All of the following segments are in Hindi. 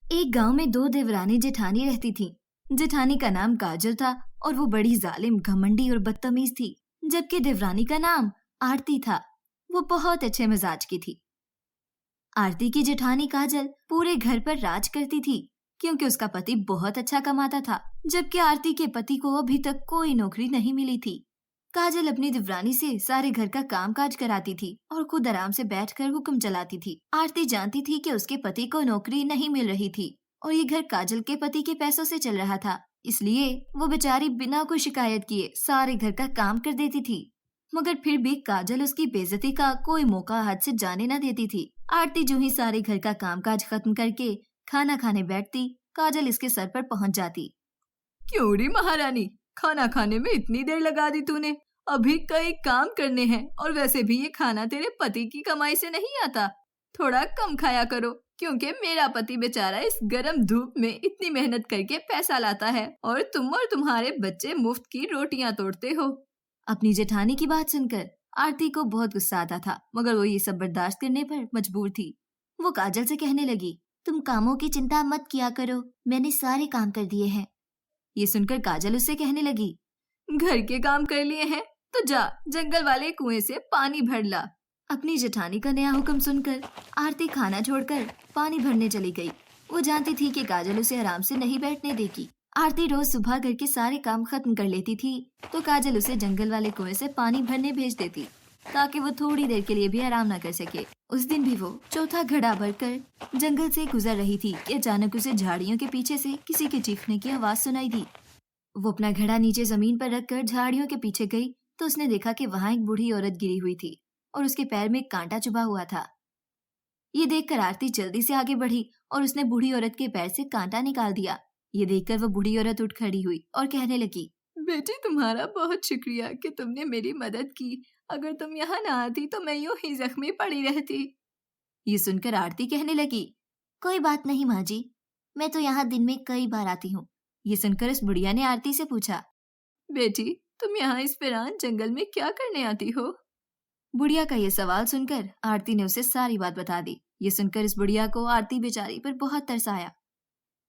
एक गांव में दो देवरानी जेठानी रहती थीं। जेठानी का नाम काजल था और वो बड़ी जालिम, घमंडी और बदतमीज थी, जबकि देवरानी का नाम आरती था। वो बहुत अच्छे मिजाज की थी। आरती की जेठानी काजल पूरे घर पर राज करती थी, क्योंकि उसका पति बहुत अच्छा कमाता था, जबकि आरती के पति को अभी तक कोई नौकरी नहीं मिली थी। काजल अपनी देवरानी से सारे घर का कामकाज कराती थी और खुद आराम से बैठकर हुक्म चलाती थी। आरती जानती थी कि उसके पति को नौकरी नहीं मिल रही थी और ये घर काजल के पति के पैसों से चल रहा था, इसलिए वो बेचारी बिना कोई शिकायत किए सारे घर का काम कर देती थी। मगर फिर भी काजल उसकी बेइज्जती का कोई मौका हाथ से जाने न देती थी। आरती जो ही सारे घर का कामकाज खत्म करके खाना खाने बैठती, काजल इसके सर पर पहुंच जाती। क्यों रे महारानी, खाना खाने में इतनी देर लगा दी तूने? अभी कई काम करने हैं और वैसे भी ये खाना तेरे पति की कमाई से नहीं आता। थोड़ा कम खाया करो, क्योंकि मेरा पति बेचारा इस गर्म धूप में इतनी मेहनत करके पैसा लाता है और तुम और तुम्हारे बच्चे मुफ्त की रोटियां तोड़ते हो। अपनी जेठानी की बात सुनकर आरती को बहुत गुस्सा आता था, मगर वो ये सब बर्दाश्त करने पर मजबूर थी। वो काजल से कहने लगी, तुम कामों की चिंता मत किया करो, मैंने सारे काम कर दिए हैं। ये सुनकर काजल उससे कहने लगी, घर के काम कर लिए हैं तो जा जंगल वाले कुएं से पानी भर ला। अपनी जेठानी का नया हुक्म सुनकर आरती खाना छोड़कर पानी भरने चली गई। वो जानती थी कि काजल उसे आराम से नहीं बैठने देगी। आरती रोज सुबह घर के सारे काम खत्म कर लेती थी तो काजल उसे जंगल वाले कुएं से पानी भरने भेज देती, ताकि वो थोड़ी देर के लिए भी आराम न कर सके। उस दिन भी वो चौथा घड़ा भरकर जंगल से गुजर रही थी कि अचानक उसे झाड़ियों के पीछे से किसी के चीखने की आवाज सुनाई दी। वो अपना घड़ा नीचे जमीन पर रखकर झाड़ियों के पीछे गई तो उसने देखा कि वहां एक बूढ़ी औरत गिरी हुई थी और उसके पैर में एक कांटा चुभा हुआ था। ये देखकर आरती जल्दी से आगे बढ़ी और उसने बूढ़ी औरत के पैर से कांटा निकाल दिया। ये देखकर वो बूढ़ी औरत उठ खड़ी हुई और कहने लगी, बेटी तुम्हारा बहुत शुक्रिया कि तुमने मेरी मदद की। अगर तुम यहाँ ना आती तो मैं यूं ही जख्मी पड़ी रहती। ये सुनकर आरती कहने लगी, कोई बात नहीं माँ जी, मैं तो यहाँ दिन में कई बार आती हूँ। ये सुनकर उस बुढ़िया ने आरती से पूछा, बेटी तुम यहाँ इस वीरान जंगल में क्या करने आती हो? बुढ़िया का ये सवाल सुनकर आरती ने उसे सारी बात बता दी। ये सुनकर इस बुढ़िया को आरती बेचारी पर बहुत तरस आया।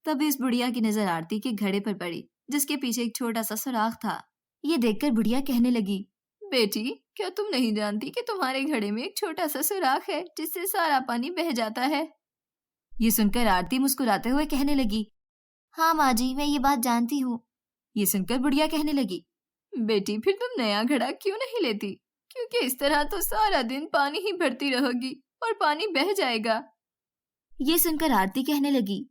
तब इस बुढ़िया की नजर आरती के घड़े पर पड़ी, जिसके पीछे एक छोटा सा सुराख था। ये देखकर बुढ़िया कहने लगी, बेटी क्या तुम नहीं जानती कि तुम्हारे घड़े में एक छोटा सा सुराख है जिससे सारा पानी बह जाता है? ये सुनकर आरती मुस्कुराते हुए कहने लगी, हाँ माँ जी, मैं ये बात जानती हूँ। ये सुनकर बुढ़िया कहने लगी, बेटी फिर तुम नया घड़ा क्यों नहीं लेती? क्योंकि इस तरह तो सारा दिन पानी ही भरती रहोगी और पानी बह जाएगा। ये सुनकर आरती कहने लगी,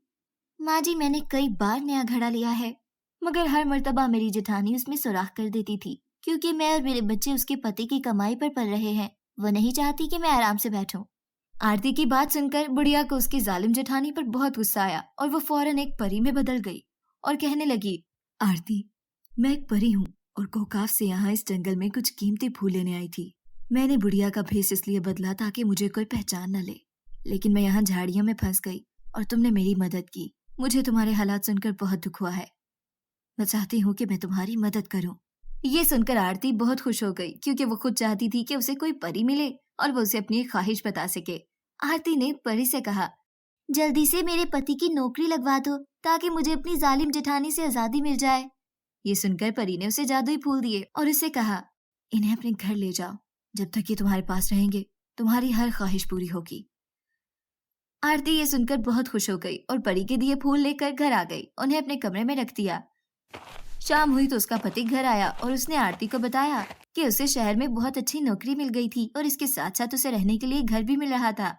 माँ जी, मैंने कई बार नया घड़ा लिया है, मगर हर मर्तबा मेरी जेठानी उसमें सुराख कर देती थी, क्योंकि मैं और मेरे बच्चे उसके पति की कमाई पर पल रहे हैं। वो नहीं चाहती कि मैं आराम से बैठूं। आरती की बात सुनकर बुढ़िया को उसकी जालिम जेठानी पर बहुत गुस्सा आया और वो फौरन एक परी में बदल गई और कहने लगी, आरती, मैं एक परी हूँ और कोकाफ से यहाँ इस जंगल में कुछ कीमती फूल लेने आई थी। मैंने बुढ़िया का भेष इसलिए बदला ताकि मुझे कोई पहचान न ले, लेकिन मैं यहाँ झाड़ियों में फंस गई और तुमने मेरी मदद की। मुझे तुम्हारे हालात सुनकर बहुत दुख हुआ है। मैं चाहती हूँ कि मैं तुम्हारी मदद करूँ। ये सुनकर आरती बहुत खुश हो गई, क्योंकि वो खुद चाहती थी कि उसे कोई परी मिले और वो उसे अपनी ख्वाहिश बता सके। आरती ने परी से कहा, जल्दी से मेरे पति की नौकरी लगवा दो ताकि मुझे अपनी जालिम जेठानी से आजादी मिल जाए। ये सुनकर परी ने उसे जादुई फूल दिए और उसे कहा, इन्हें अपने घर ले जाओ, जब तक ये तुम्हारे पास रहेंगे तुम्हारी हर ख्वाहिश पूरी होगी। आरती ये सुनकर बहुत खुश हो गई और परी के दिए फूल लेकर घर आ गई। उन्हें अपने कमरे में रख दिया। शाम हुई तो उसका पति घर आया और उसने आरती को बताया कि उसे शहर में बहुत अच्छी नौकरी मिल गई थी और इसके साथ साथ उसे रहने के लिए घर भी मिल रहा था।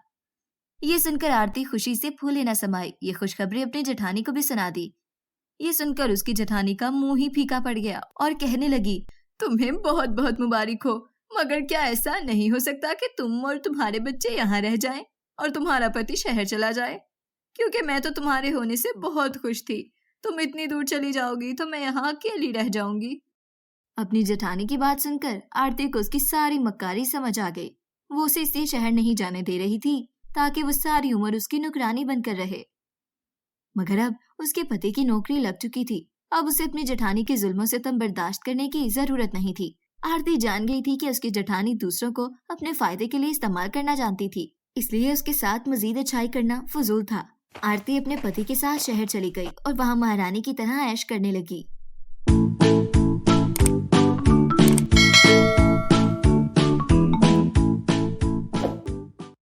ये सुनकर आरती खुशी से फूले न समाई। ये खुशखबरी अपनी जेठानी को भी सुना दी। ये सुनकर उसकी जेठानी का मुंह ही फीका पड़ गया और कहने लगी, तुम्हें बहुत बहुत मुबारक हो, मगर क्या ऐसा नहीं हो सकता कि तुम और तुम्हारे बच्चे यहाँ रह जाएं और तुम्हारा पति शहर चला जाए? क्योंकि मैं तो तुम्हारे होने से बहुत खुश थी। तुम इतनी दूर चली जाओगी तो मैं यहाँ अकेली रह जाऊंगी। अपनी जेठानी की बात सुनकर आरती को उसकी सारी मक्कारी समझ आ गई। वो उसे इसलिए शहर नहीं जाने दे रही थी ताकि वो सारी उम्र उसकी नौकरानी बनकर रहे, मगर अब उसके पति की नौकरी लग चुकी थी। अब उसे अपनी जेठानी के जुल्मों से तम बर्दाश्त करने की जरूरत नहीं थी। आरती जान गई थी कि उसकी जेठानी दूसरों को अपने फायदे के लिए इस्तेमाल करना जानती थी, इसलिए उसके साथ मजीद अच्छाई करना फजूल था। आरती अपने पति के साथ शहर चली गई और वहाँ महारानी की तरह ऐश करने लगी।